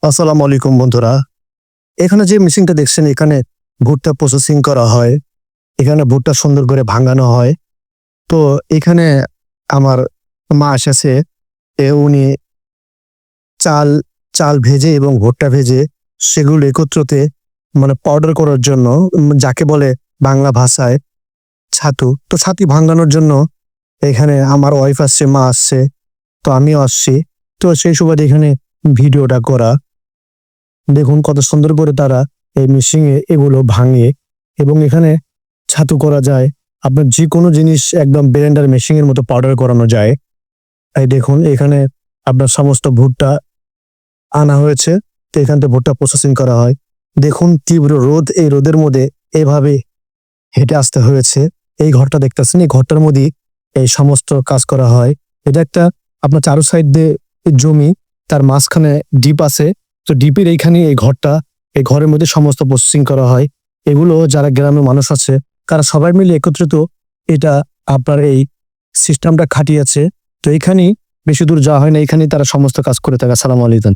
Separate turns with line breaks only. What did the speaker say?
আসসালামু আলাইকুম বন্ধুরা। এখানে যে মেশিনটা দেখছেন এখানে ভুট্টা প্রসেসিং করা হয়। এখানে ভুট্টা সুন্দর করে ভাঙানো হয়। তো এখানে আমার মা এসেছে। উনি চাল চাল ভেজে এবং ভুট্টা ভেজে সেগুলো একত্রতে মানে পাউডার করার জন্য যাকে বলে বাংলা ভাষায় ছাতু। তো ছাতু ভাঙানোর জন্য এখানে আমার ওয়াইফ আসছে, মা আসছে, তো আমিও আসছি। তো সেই সুবাদে এখানে ভিডিওটা করা। দেখুন কত সুন্দর করে তারা এই মেশিনে এগুলো ভাঙে এবং এখানে ছাতু করা যায়। আপনার যেকোনো জিনিস একদম ব্লেন্ডার মেশিনের মতো পাউডার করানো যায়। এই দেখুন এখানে আপনার সমস্ত ভুট্টা আনা হয়েছে। তো এখান থেকে ভুট্টা প্রসেসিং করা হয়। দেখুন তীব্র রোদ, এই রোদের মধ্যে এভাবে হেঁটে আসতে হয়েছে। এই ঘরটা দেখতেছেন, এই ঘরটার মধ্যেই এই সমস্ত কাজ করা হয়। এটা একটা আপনার চারু সাইড দিয়ে জমি, তার মাঝখানে ডিপ আছে। তো ডিপের এইখানে এই ঘরটা, এই ঘরের মধ্যে সমস্ত প্রসেসিং করা হয়। এগুলো যারা গ্রামের মানুষ আছে তারা সবাই মিলে একত্রিত এটা আপনার এই সিস্টেমটা খাটিয়েছে। তো এইখানেই বেশি দূর যাওয়া হয় না, এখানেই তারা সমস্ত কাজ করে থাকে। আসসালামু আলাইকুম।